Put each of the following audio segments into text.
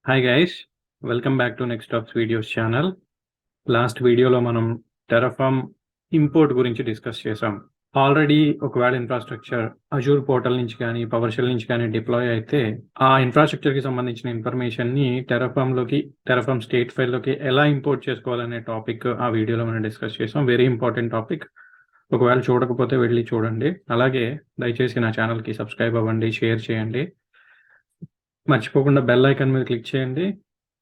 Hi guys, welcome back to next talks videos channel. Last వీడియోలో మనం Terraform import గురించి discuss చేసాం. Already ఒకవేళ ఇన్ఫ్రాస్ట్రక్చర్ అజూర్ పోర్టల్ నుంచి కానీ పవర్ షెల్ నుంచి కానీ డిప్లాయ్ అయితే ఆ ఇన్ఫ్రాస్ట్రక్చర్కి సంబంధించిన ఇన్ఫర్మేషన్ని టెరాఫామ్ స్టేట్ ఫైల్లోకి ఎలా ఇంపోర్ట్ చేసుకోవాలనే టాపిక్ ఆ వీడియోలో మనం డిస్కస్ చేసాం. Very important topic. ఒకవేళ చూడకపోతే వెళ్ళి చూడండి. అలాగే దయచేసి నా ఛానల్కి సబ్స్క్రైబ్ అవ్వండి, షేర్ చేయండి, మర్చిపోకుండా బెల్ ఐకాన్ మీద క్లిక్ చేయండి.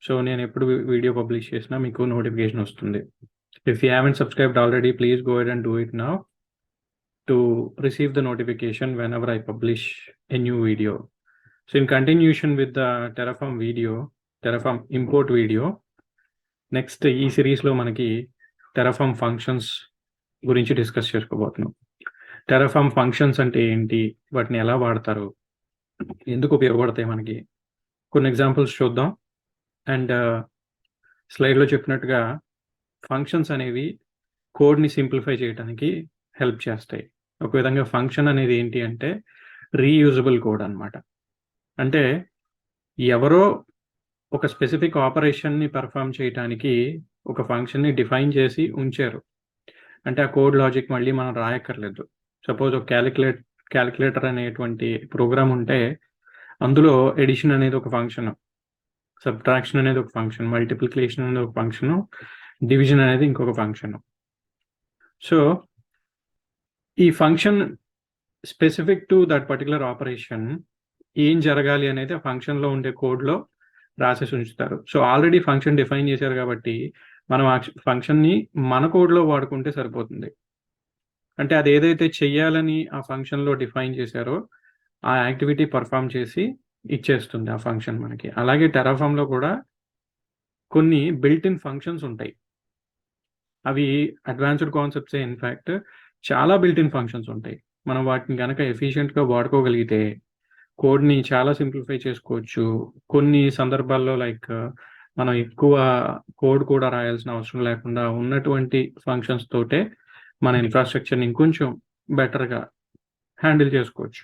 సో నేను ఎప్పుడు వీడియో పబ్లిష్ చేసినా మీకు నోటిఫికేషన్ వస్తుంది. If you haven't subscribed already, please go ahead and do it now to receive the notification whenever I publish a new video. So in continuation with the Terraform import video, next ఈ సిరీస్లో మనకి Terraform functions గురించి discuss చేసుకోబోతున్నాం. Terraform functions అంటే ఏంటి, వాటిని ఎలా వాడతారు, ఎందుకు ఉపయోగపడతాయి, మనకి కొన్ని ఎగ్జాంపుల్స్ చూద్దాం. అండ్ స్లైడ్లో చెప్పినట్టుగా ఫంక్షన్స్ అనేవి కోడ్ని సింప్లిఫై చేయడానికి హెల్ప్ చేస్తాయి. ఒక విధంగా ఫంక్షన్ అనేది ఏంటి అంటే రీయూజబుల్ కోడ్ అన్నమాట. అంటే ఎవరో ఒక స్పెసిఫిక్ ఆపరేషన్ని పర్ఫామ్ చేయడానికి ఒక ఫంక్షన్ని డిఫైన్ చేసి ఉంచారు అంటే ఆ కోడ్ లాజిక్ మళ్ళీ మనం రాయక్కర్లేదు. సపోజ్ ఒక క్యాలిక్యులేటర్ అనేటువంటి ప్రోగ్రామ్ ఉంటే అందులో ఎడిషన్ అనేది ఒక ఫంక్షన్, సబ్ట్రాక్షన్ అనేది ఒక ఫంక్షన్, మల్టిప్లికేషన్ అనేది ఒక ఫంక్షన్, డివిజన్ అనేది ఇంకొక ఫంక్షన్. సో ఈ function specific to that particular operation ఏం జరగాలి అనేది ఆ ఫంక్షన్లో ఉండే కోడ్లో రాసేసి ఉంచుతారు. సో ఆల్రెడీ ఫంక్షన్ డిఫైన్ చేశారు కాబట్టి మనం ఆ ఫంక్షన్ని మన కోడ్లో వాడుకుంటే సరిపోతుంది. అంటే అది ఏదైతే చెయ్యాలని ఆ ఫంక్షన్లో డిఫైన్ చేశారో ఆ యాక్టివిటీ పర్ఫామ్ చేసి ఇచ్చేస్తుంది ఆ ఫంక్షన్ మనకి. అలాగే టెరాఫామ్లో కూడా కొన్ని బిల్ట్ ఇన్ ఫంక్షన్స్ ఉంటాయి. అవి అడ్వాన్స్డ్ కాన్సెప్ట్సే. ఇన్ఫ్యాక్ట్ చాలా బిల్ట్ ఇన్ ఫంక్షన్స్ ఉంటాయి. మనం వాటిని కనుక ఎఫిషియెంట్గా వాడుకోగలిగితే కోడ్ని చాలా సింప్లిఫై చేసుకోవచ్చు. కొన్ని సందర్భాల్లో లైక్ మనం ఎక్కువ కోడ్ కూడా రాయాల్సిన అవసరం లేకుండా ఉన్నటువంటి ఫంక్షన్స్ తోటే మన ఇన్ఫ్రాస్ట్రక్చర్ని ఇంకొంచెం బెటర్గా హ్యాండిల్ చేసుకోవచ్చు.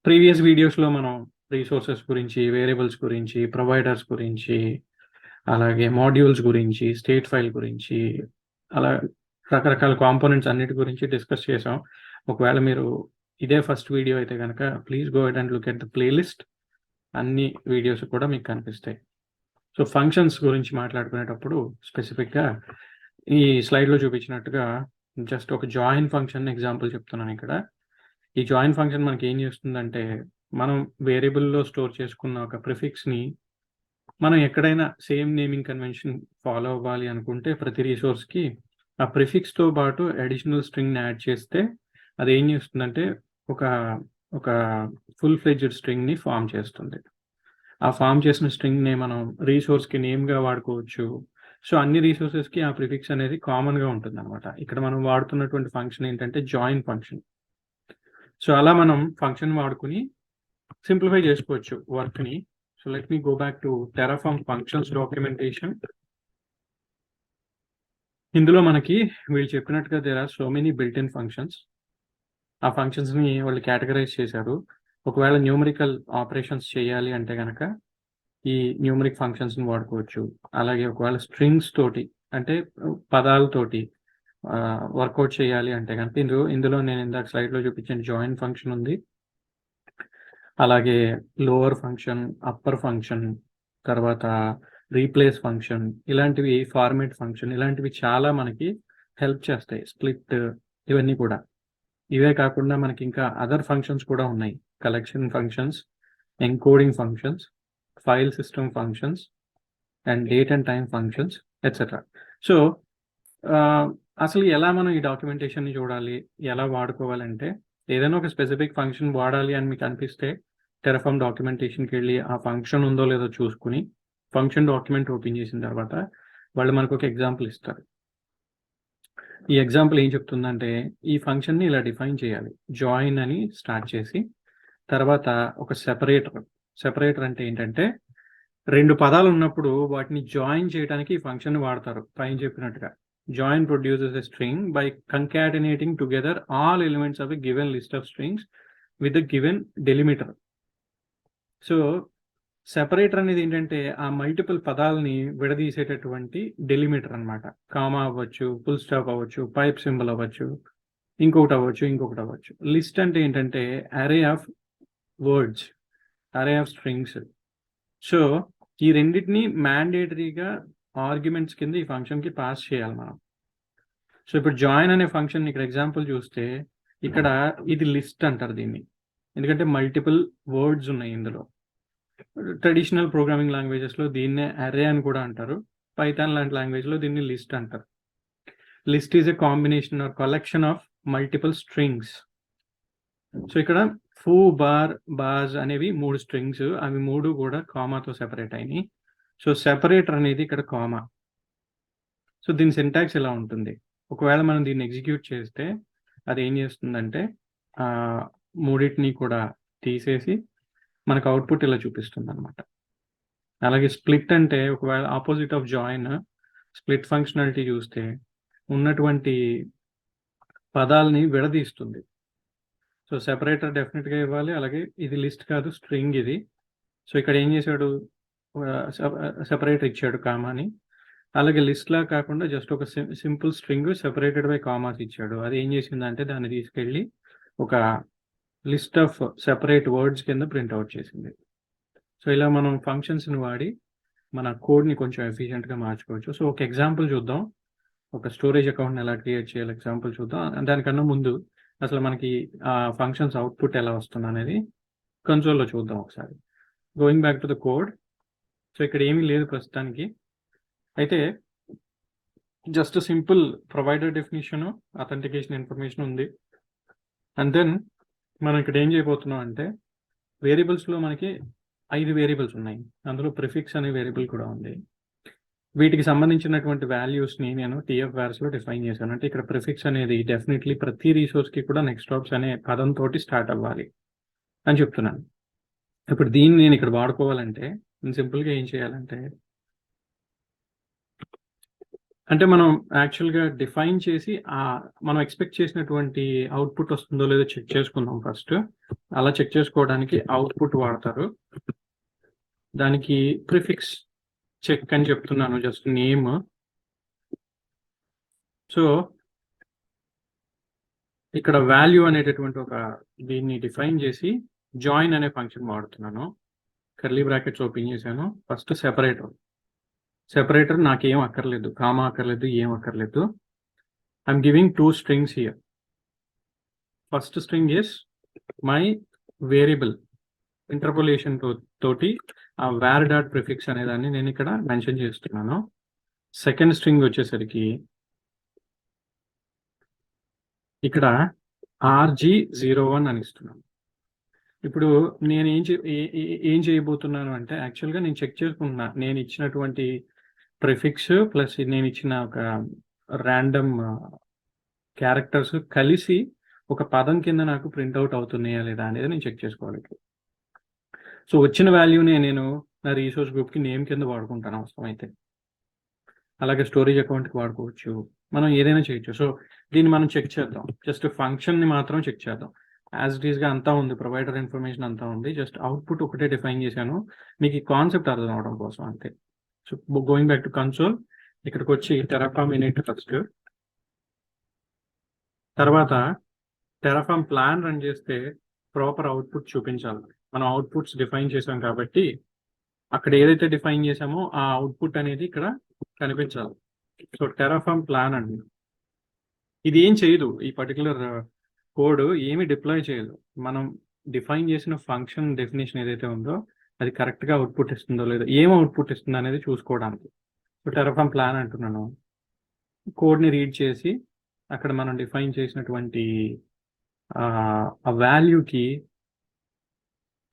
ప్రీవియస్ వీడియోస్లో మనం రీసోర్సెస్ గురించి, వేరియబుల్స్ గురించి, ప్రొవైడర్స్ గురించి, అలాగే మాడ్యూల్స్ గురించి, స్టేట్ ఫైల్ గురించి, అలా రకరకాల కాంపోనెంట్స్ అన్నిటి గురించి డిస్కస్ చేసాం. ఒకవేళ మీరు ఇదే ఫస్ట్ వీడియో అయితే కనుక please go ahead and look at the playlist. అన్ని వీడియోస్ కూడా మీకు కనిపిస్తాయి. సో ఫంక్షన్స్ గురించి మాట్లాడుకునేటప్పుడు స్పెసిఫిక్గా ఈ స్లైడ్లో చూపించినట్టుగా జస్ట్ ఒక జాయిన్ ఫంక్షన్ ఎగ్జాంపుల్ చెప్తున్నాను ఇక్కడ. ఈ జాయిన్ ఫంక్షన్ మనకి ఏం చేస్తుందంటే మనం వేరియబుల్లో స్టోర్ చేసుకున్న ఒక ప్రిఫిక్స్ని మనం ఎక్కడైనా సేమ్ నేమింగ్ కన్వెన్షన్ ఫాలో అవ్వాలి అనుకుంటే ప్రతి రిసోర్స్కి ఆ ప్రిఫిక్స్తో పాటు అడిషనల్ స్ట్రింగ్ని యాడ్ చేస్తే అది ఏం చేస్తుందంటే ఒక ఫుల్ ఫ్లెడ్జ్డ్ స్ట్రింగ్ని ఫామ్ చేస్తుంది. ఆ ఫామ్ చేసిన స్ట్రింగ్ని మనం రీసోర్స్కి నేమ్గా వాడుకోవచ్చు. సో అన్ని రీసోర్సెస్కి ఆ ప్రిఫిక్స్ అనేది కామన్గా ఉంటుంది అనమాట. ఇక్కడ మనం వాడుతున్నటువంటి ఫంక్షన్ ఏంటంటే జాయిన్ ఫంక్షన్. సో అలా మనం ఫంక్షన్ వాడుకుని సింప్లిఫై చేసుకోవచ్చు వర్క్ని. So let me go back to Terraform functions documentation. ఇందులో మనకి వీళ్ళు చెప్పినట్టుగా there are so many built in functions. ఆ ఫంక్షన్స్ని వాళ్ళు కేటగరైజ్ చేశారు. ఒకవేళ న్యూమరికల్ ఆపరేషన్స్ చేయాలి అంటే కనుక ఈ న్యూమరిక్ ఫంక్షన్స్ని వాడుకోవచ్చు. అలాగే ఒకవేళ స్ట్రింగ్స్ తోటి అంటే పదాలతోటి వర్కౌట్ చేయాలి అంటే కనుక ఇందులో నేను ఇందాక స్లైడ్లో చూపించిన జాయిన్ ఫంక్షన్ ఉంది. అలాగే లోవర్ ఫంక్షన్, అప్పర్ ఫంక్షన్, తర్వాత రీప్లేస్ ఫంక్షన్, ఇలాంటివి ఫార్మేట్ ఫంక్షన్, ఇలాంటివి చాలా మనకి హెల్ప్ చేస్తాయి. స్ప్లిట్, ఇవన్నీ కూడా. ఇవే కాకుండా మనకి ఇంకా అదర్ ఫంక్షన్స్ కూడా ఉన్నాయి. Collection functions, encoding functions, file system functions, and date and time functions, etcetera. So అసలు ఎలా మనం ఈ డాక్యుమెంటేషన్ని చూడాలి, ఎలా వాడుకోవాలంటే ఏదైనా ఒక స్పెసిఫిక్ ఫంక్షన్ వాడాలి అని మీకు అనిపిస్తే టెరాఫామ్ డాక్యుమెంటేషన్కి వెళ్ళి ఆ ఫంక్షన్ ఉందో లేదో చూసుకుని ఫంక్షన్ డాక్యుమెంట్ ఓపెన్ చేసిన తర్వాత వాళ్ళు మనకు ఒక ఎగ్జాంపుల్ ఇస్తారు. ఈ ఎగ్జాంపుల్ ఏం చెప్తుందంటే ఈ ఫంక్షన్ని ఇలా డిఫైన్ చేయాలి. జాయిన్ అని స్టార్ట్ చేసి తర్వాత ఒక సెపరేటర్ అంటే ఏంటంటే రెండు పదాలు ఉన్నప్పుడు వాటిని జాయిన్ చేయడానికి ఈ ఫంక్షన్ వాడతారు. పైన చెప్పినట్టుగా join produces a string by concatenating together all elements of a given list of strings with a given delimiter. So separator అనేది ఏంటంటే ఆ మల్టిపుల్ పదాలని విడదీసేటటువంటి డెలిమిటర్ అన్నమాట. కామా అవ్వచ్చు, ఫుల్ స్టాప్ అవ్వచ్చు, పైప్ సింబల్ అవ్వచ్చు, ఇంకొకటి అవ్వచ్చు. లిస్ట్ అంటే ఏంటంటే array of words, array of strings. So ఈ రెండింటిని మ్యాండేటరీగా ఆర్గ్యుమెంట్స్ కింద ఈ ఫంక్షన్కి పాస్ చేయాలి మనం. సో ఇప్పుడు జాయిన్ అనే ఫంక్షన్ ఇక్కడ ఎగ్జాంపుల్ చూస్తే ఇక్కడ ఇది లిస్ట్ అంటారు దీన్ని, ఎందుకంటే మల్టిపుల్ వర్డ్స్ ఉన్నాయి ఇందులో. ట్రెడిషనల్ ప్రోగ్రామింగ్ లాంగ్వేజెస్లో దీన్నే అరే అని కూడా అంటారు. పైథాన్ లాంటి లాంగ్వేజ్లో దీన్ని లిస్ట్ అంటారు. List is a combination or collection of multiple strings. So ఇక్కడ ఫూ, బార్, బాజ్ అనేవి 3 స్ట్రింగ్స్, అవి 3 కూడా కామాతో సెపరేట్ అయినాయి. సో సెపరేటర్ అనేది ఇక్కడ కామా. సో దీని సింటాక్స్ ఇలా ఉంటుంది. ఒకవేళ మనం దీన్ని ఎగ్జిక్యూట్ చేస్తే అది ఏం చేస్తుందంటే మూడింటిని కూడా తీసేసి మనకు అవుట్పుట్ ఇలా చూపిస్తుంది అనమాట. అలాగే స్ప్లిట్ అంటే ఒకవేళ opposite of join, split functionality చూస్తే ఉన్నటువంటి పదాలని విడదీస్తుంది. సో సెపరేటర్ డెఫినెట్గా ఇవ్వాలి. అలాగే ఇది లిస్ట్ కాదు, స్ట్రింగ్ ఇది. సో ఇక్కడ ఏం చేశాడు, సెపరేటర్ ఇచ్చాడు కామాని. అలాగే లిస్ట్ లా కాకుండా జస్ట్ ఒక simple string separated by commas ఇచ్చాడు. అది ఏం చేసిందంటే దాన్ని తీసుకెళ్ళి ఒక లిస్ట్ ఆఫ్ సెపరేట్ వర్డ్స్ కింద ప్రింట్అవుట్ చేసింది. సో ఇలా మనం ఫంక్షన్స్ని వాడి మన కోడ్ని కొంచెం ఎఫిషియెంట్గా మార్చుకోవచ్చు. సో ఒక ఎగ్జాంపుల్ చూద్దాం, ఒక స్టోరేజ్ అకౌంట్ని ఎలా క్రియేట్ చేయాలి ఎగ్జాంపుల్ చూద్దాం. దానికన్నా ముందు అసలు మనకి ఫంక్షన్స్ అవుట్పుట్ ఎలా వస్తుంది అనేది కన్సోల్లో చూద్దాం ఒకసారి. Going back to the code. So ఇక్కడ ఏమీ లేదు ప్రస్తుతానికి. అయితే just simple provider definition, authentication information ఉంది. అండ్ దెన్ మనం ఇక్కడ ఏం చేయబోతున్నాం అంటే వేరియబుల్స్లో మనకి 5 వేరియబుల్స్ ఉన్నాయి. అందులో ప్రిఫిక్స్ అనే వేరియబుల్ కూడా ఉంది. వీటికి సంబంధించినటువంటి వాల్యూస్ని నేను TF వాల్యూస్లో డిఫైన్ చేశాను. అంటే ఇక్కడ ప్రిఫిక్స్ అనేది డెఫినెట్లీ ప్రతి రీసోర్స్కి కూడా నెక్స్ట్ స్టాప్స్ అనే పదంతో స్టార్ట్ అవ్వాలి అని చెప్తున్నాను. ఇప్పుడు దీన్ని నేను ఇక్కడ వాడుకోవాలంటే నేను సింపుల్గా ఏం చేయాలంటే, అంటే మనం యాక్చువల్గా డిఫైన్ చేసి మనం ఎక్స్పెక్ట్ చేసినటువంటి అవుట్పుట్ వస్తుందో లేదో చెక్ చేసుకుందాం ఫస్ట్. అలా చెక్ చేసుకోవడానికి అవుట్పుట్ వాడతారు. దానికి ప్రిఫిక్స్ చెక్ అని చెప్తున్నాను, జస్ట్ నేమ్. సో ఇక్కడ వాల్యూ అనేటటువంటి ఒక దీన్ని డిఫైన్ చేసి జాయిన్ అనే ఫంక్షన్ వాడుతున్నాను. కర్లీ బ్రాకెట్స్ ఓపెన్ చేశాను. ఫస్ట్ సెపరేటర్ నాకేం అక్కర్లేదు, కామా అక్కర్లేదు, ఏం అక్కర్లేదు. I'm giving 2 strings here. First string is my variable. Interpolation తోటి ఆ వేర్ డాట్ ప్రిఫిక్స్ అనే దాన్ని నేను ఇక్కడ మెన్షన్ చేస్తున్నాను. సెకండ్ స్ట్రింగ్ వచ్చేసరికి ఇక్కడ RG01 అని ఇస్తున్నాను. ఇప్పుడు నేను ఏం చేయబోతున్నాను అంటే యాక్చువల్గా నేను చెక్ చేసుకుంటున్నా నేను ఇచ్చినటువంటి ప్రిఫిక్స్ ప్లస్ నేను ఇచ్చిన ఒక ర్యాండమ్ క్యారెక్టర్స్ కలిసి ఒక పదం కింద నాకు ప్రింట్అవుట్ అవుతున్నాయా లేదా అనేది నేను చెక్ చేసుకోవాలి. సో వచ్చిన వాల్యూని నేను నా రీసోర్స్ గ్రూప్కి నేమ్ కింద వాడుకుంటాను అవసరమైతే. అలాగే స్టోరేజ్ అకౌంట్కి వాడుకోవచ్చు, మనం ఏదైనా చేయొచ్చు. సో దీన్ని మనం చెక్ చేద్దాం. జస్ట్ ఫంక్షన్ని మాత్రం చెక్ చేద్దాం. యాజ్ ఇట్ ఈస్గా అంతా ఉంది, ప్రొవైడర్ ఇన్ఫర్మేషన్ అంతా ఉంది. జస్ట్ అవుట్పుట్ ఒకటే డిఫైన్ చేశాను మీకు ఈ కాన్సెప్ట్ అర్థం అవడం కోసం అంతే. So going back to console, ఇక్కడికి వచ్చి టెరాఫామ్ ఇనిట్ ఫస్ట్, తర్వాత టెరాఫామ్ ప్లాన్ రన్ చేస్తే ప్రాపర్ అవుట్పుట్ చూపించాలి. మనం అవుట్పుట్స్ డిఫైన్ చేసాం కాబట్టి అక్కడ ఏదైతే డిఫైన్ చేసామో ఆ అవుట్పుట్ అనేది ఇక్కడ కనిపించాలి. సో టెరాఫామ్ ప్లాన్ అండి, ఇది ఏం చేయదు, ఈ పర్టికులర్ కోడ్ ఏమి డిప్లాయ్ చేయదు. మనం డిఫైన్ చేసిన ఫంక్షన్ డెఫినేషన్ ఏదైతే ఉందో అది కరెక్ట్గా అవుట్పుట్ ఇస్తుందో లేదో, ఏం అవుట్పుట్ ఇస్తుందో అనేది చూసుకోవడానికి. సో టెరాఫామ్ ప్లాన్ అంటున్నాను. కోడ్ని రీడ్ చేసి అక్కడ మనం డిఫైన్ చేసినటువంటి ఆ వాల్యూకి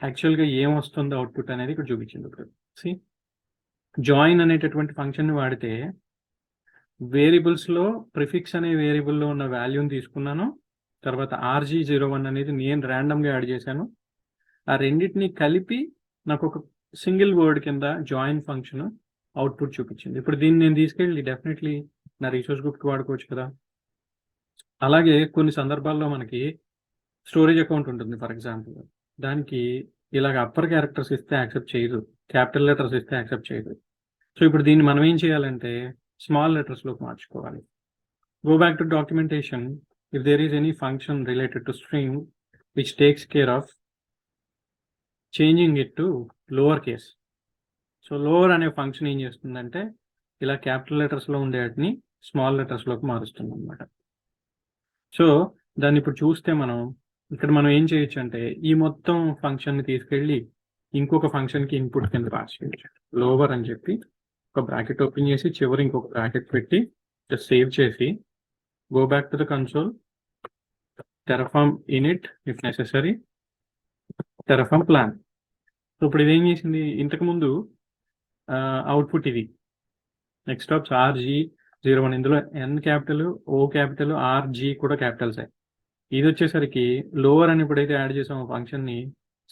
యాక్చువల్గా ఏం వస్తుందో అవుట్పుట్ అనేది ఇక్కడ చూపించింది. ఇప్పుడు జాయిన్ అనేటటువంటి ఫంక్షన్ని వాడితే వేరియబుల్స్లో ప్రిఫిక్స్ అనే వేరియబుల్లో ఉన్న వాల్యూని తీసుకున్నాను. తర్వాత RG01 అనేది నేను ర్యాండమ్గా యాడ్ చేశాను. ఆ రెండింటిని కలిపి నాకు ఒక సింగిల్ వర్డ్ కింద జాయిన్ ఫంక్షన్ అవుట్పుట్ చూపించింది. ఇప్పుడు దీన్ని నేను తీసుకెళ్ళి డెఫినెట్లీ నా రీసోర్స్ గ్రూప్కి వాడుకోవచ్చు కదా. అలాగే కొన్ని సందర్భాల్లో మనకి స్టోరేజ్ అకౌంట్ ఉంటుంది ఫర్ ఎగ్జాంపుల్, దానికి ఇలాగ అప్పర్ క్యారెక్టర్స్ ఇస్తే యాక్సెప్ట్ చేయదు, క్యాపిటల్ లెటర్స్ ఇస్తే యాక్సెప్ట్ చేయదు. సో ఇప్పుడు దీన్ని మనం ఏం చేయాలంటే స్మాల్ లెటర్స్లోకి మార్చుకోవాలి. Go back to documentation. If there is any function related to string which takes care of changing it to lower case. So lower అనే ఫంక్షన్ ఏం చేస్తుందంటే ఇలా క్యాపిటల్ లెటర్స్లో ఉండే వాటిని స్మాల్ లెటర్స్లోకి మారుస్తుంది అనమాట. సో దాన్ని ఇప్పుడు చూస్తే మనం ఇక్కడ మనం ఏం చేయొచ్చు అంటే ఈ మొత్తం ఫంక్షన్ని తీసుకెళ్ళి ఇంకొక ఫంక్షన్కి ఇన్పుట్ కింద పాస్ చేయొచ్చు. లోవర్ అని చెప్పి ఒక బ్రాకెట్ ఓపెన్ చేసి చివరి ఇంకొక బ్రాకెట్ పెట్టి జస్ట్ సేవ్ చేసి go back to the console, terraform init if necessary, terraform plan. So ఇప్పుడు ఇది ఏం చేసింది, ఇంతకుముందు అవుట్పుట్ ఇది నెక్స్టాప్స్ RG01, ఇందులో N capital, O capital, RG కూడా క్యాపిటల్సే. ఇది వచ్చేసరికి లోవర్ అని ఎప్పుడైతే యాడ్ చేసామో ఫంక్షన్ని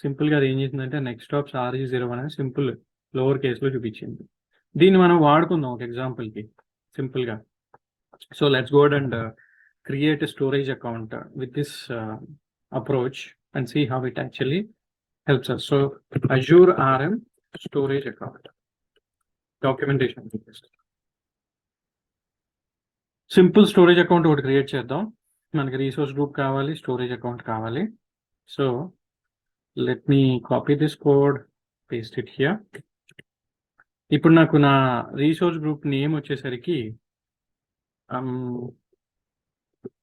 సింపుల్గా అది ఏం చేసిందంటే నెక్స్టాప్స్ RG01 అని సింపుల్ లోవర్ కేసులో చూపించింది. దీన్ని మనం వాడుకుందాం ఒక ఎగ్జాంపుల్కి సింపుల్గా. So let's go and create a storage account with this approach and see how it actually helps us. So Azure RM storage account documentation, simple storage account ఒకటి క్రియేట్ చేద్దాం. మనకి రీసోర్స్ గ్రూప్ కావాలి, స్టోరేజ్ అకౌంట్ కావాలి. So let me copy this code, paste it here. ఇప్పుడు నాకు నా resource group name వచ్చేసరికి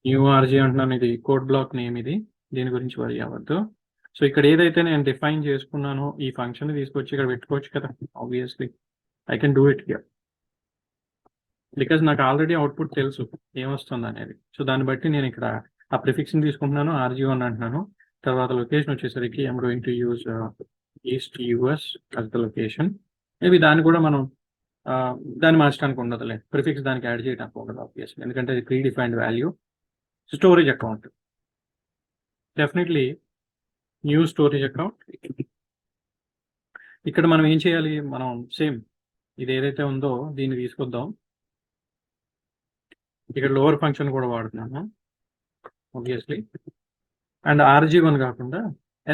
new RG అంటున్నాను. ఇది కోడ్ బ్లాక్ నేమ్, ఇది దీని గురించి వరి అవ్వద్దు. సో ఇక్కడ ఏదైతే నేను డిఫైన్ చేసుకున్నానో ఈ ఫంక్షన్ తీసుకొచ్చి ఇక్కడ పెట్టుకోవచ్చు కదా. Obviously I can do it here because నాకు ఆల్రెడీ అవుట్పుట్ తెలుసు ఏమొస్తుంది అనేది. సో దాన్ని బట్టి నేను ఇక్కడ ఆ ప్రిఫిక్స్ని తీసుకుంటున్నాను, RG1 అంటున్నాను. తర్వాత లొకేషన్ వచ్చేసరికి I'm going to use east US as the location. Maybe దాన్ని కూడా మనం దాన్ని మార్చడానికి ఉండదులే, ప్రిఫిక్స్ దానికి యాడ్ చేయడానికి ఉండదు ఆబ్వియస్లీ, ఎందుకంటే అది pre defined value. Storage account definitely new storage account. ఇక్కడ మనం ఏం చేయాలి, మనం సేమ్ ఇది ఏదైతే ఉందో దీన్ని తీసుకొద్దాం. ఇక్కడ లోవర్ ఫంక్షన్ కూడా వాడుతున్నాను ఆబ్వియస్లీ, అండ్ RG1 కాకుండా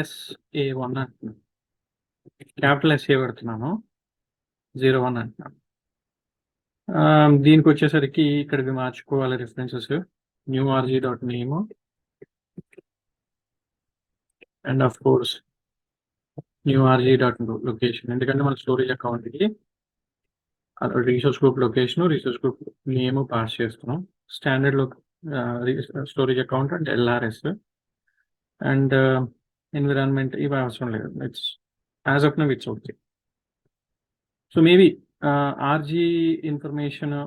SA1 అంటున్నాను, క్యాపిటల్ SA పెడుతున్నాను, 01 అంటున్నాను. దీనికి వచ్చేసరికి ఇక్కడికి మార్చుకోవాలి references, new RG.name and of course new RG.location, ఎందుకంటే మన స్టోరేజ్ అకౌంట్కి resource group location, resource group name pass చేస్తున్నాం. Standard storage account and LRS and environment ఇవి అవసరం లేదు, it's as of now it's okay. So maybe RG information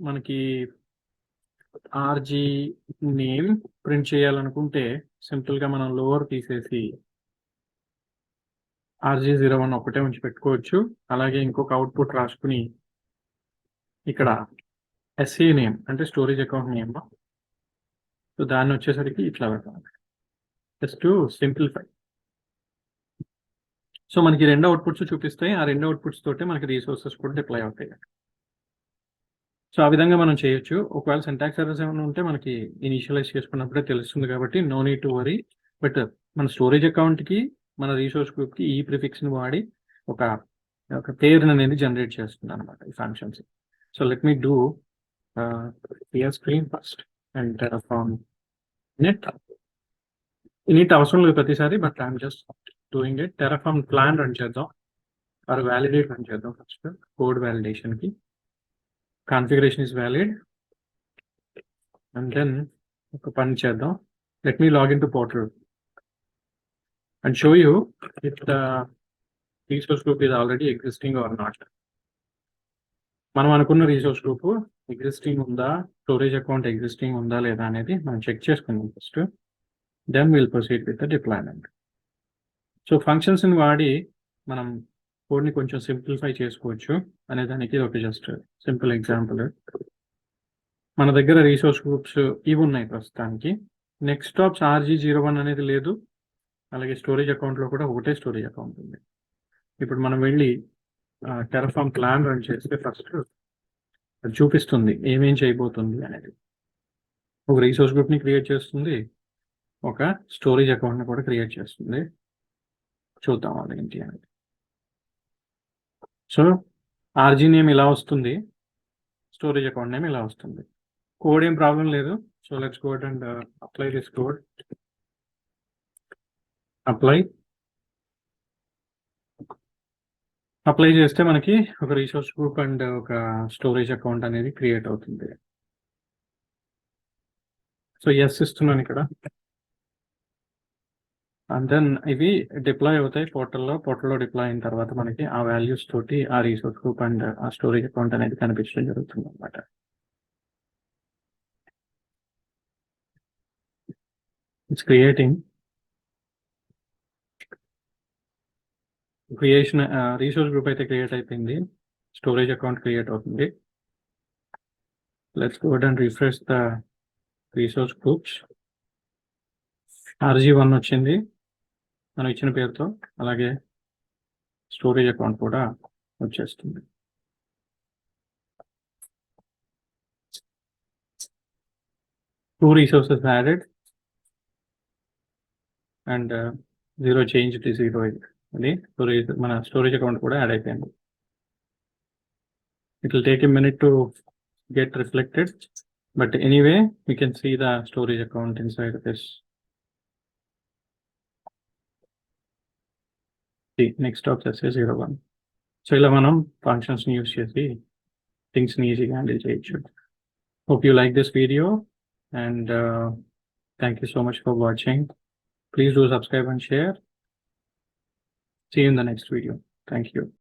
మనకి RG name print చేయాలనుకుంటే సింపుల్గా మనం లోవర్ తీసేసి RG01 ఒకటే ఉంచి పెట్టుకోవచ్చు. అలాగే ఇంకొక అవుట్పుట్ రాసుకుని ఇక్కడ SE నేమ్ అంటే స్టోరేజ్ అకౌంట్ నేమ్, సో దాన్ని వచ్చేసరికి ఇట్లా పెట్టాలి జస్ట్ టు సింప్లిఫై. సో మనకి రెండు అవుట్పుట్స్ చూపిస్తాయి, ఆ రెండు అవుట్పుట్స్ తోటే మనకి రీసోర్సెస్ కూడా డిప్లాయ్ అవుతాయి. సో ఆ విధంగా మనం చేయొచ్చు. ఒకవేళ సింటాక్స్ ఎర్రర్స్ ఏమైనా ఉంటే మనకి ఇనిషియలైజ్ చేసుకున్నప్పుడే తెలుస్తుంది కాబట్టి no need to worry. But మన స్టోరేజ్ అకౌంట్కి మన రీసోర్స్ గ్రూప్కి ఈ ప్రిఫిక్స్ని వాడి ఒక పేరుని అనేది జనరేట్ చేస్తుంది అనమాట ఈ functions. So let me do clear screen first and terraform init. Init అవసరం లేదు ప్రతిసారి, but I'm just doing it. Terraform plan run చేద్దాం, ఆర్ వ్యాలిడేట్ రన్ చేద్దాం. ఫస్ట్ కోడ్ వ్యాలిడేషన్కి configuration is valid and then ఒక పని చేద్దాం. Let me log in to portal and show you if the resource group is already existing or not. మనం అనుకున్న resource group existing ఉందా, storage account existing ఉందా లేదా అనేది మనం చెక్ చేసుకుందాం first. Then will proceed with the deployment. So ఫంక్షన్స్ని వాడి మనం కోడ్ని కొంచెం సింప్లిఫై చేసుకోవచ్చు అనే దానికి ఒక జస్ట్ సింపుల్ ఎగ్జాంపుల్. మన దగ్గర రీసోర్స్ గ్రూప్స్ ఇవి ఉన్నాయి ప్రస్తుతానికి. నెక్స్టాప్స్ RG01 అనేది లేదు, అలాగే స్టోరేజ్ అకౌంట్లో కూడా ఒకటే స్టోరేజ్ అకౌంట్ ఉంది. ఇప్పుడు మనం వెళ్ళి టెరఫార్మ్ ప్లాన్ రన్ చేస్తే ఫస్ట్ అది చూపిస్తుంది ఏమేం చేయబోతుంది అనేది. ఒక రీసోర్స్ గ్రూప్ని క్రియేట్ చేస్తుంది, ఒక స్టోరేజ్ అకౌంట్ని కూడా క్రియేట్ చేస్తుంది. చూద్దాం అది ఏంటి అనేది. సో ఆర్జీ నేమ్ ఇలా వస్తుంది, స్టోరేజ్ అకౌంట్ నేమ్ ఇలా వస్తుంది. కోడ్ ఏం ప్రాబ్లం లేదు. So let's go and apply this code. Apply చేస్తే మనకి ఒక రిసోర్స్ గ్రూప్ అండ్ ఒక స్టోరేజ్ అకౌంట్ అనేది క్రియేట్ అవుతుంది. సో ఎస్ ఇస్తున్నాను ఇక్కడ. అండ్ దెన్ ఇవి డిప్లాయ్ అవుతాయి పోర్టల్లో డిప్లాయ్ అయిన తర్వాత మనకి ఆ వాల్యూస్ తోటి ఆ రిసోర్స్ గ్రూప్ అండ్ ఆ స్టోరేజ్ అకౌంట్ అనేది కనిపించడం జరుగుతుంది అనమాట. ఇట్స్ క్రియేషన్ రిసోర్స్ గ్రూప్ అయితే క్రియేట్ అయిపోయింది, స్టోరేజ్ అకౌంట్ క్రియేట్ అవుతుంది. Let's go and refresh the resource groups. RG1 వచ్చింది మనం ఇచ్చిన పేరుతో, అలాగే స్టోరేజ్ అకౌంట్ కూడా వచ్చేస్తుంది. Two resources added and 0 change to 0 అది మన స్టోరేజ్ అకౌంట్ కూడా యాడ్ అయిపోయింది. It will take a minute to get reflected, but anyway we can see the storage account inside this. See next of SA01. So ఇలా మనం functions ని use చేసి things ని ఈజీగా హ్యాండిల్ చేయొచ్చు. Hope you like this video and thank you so much for watching. Please do subscribe and share. See you in the next video. Thank you.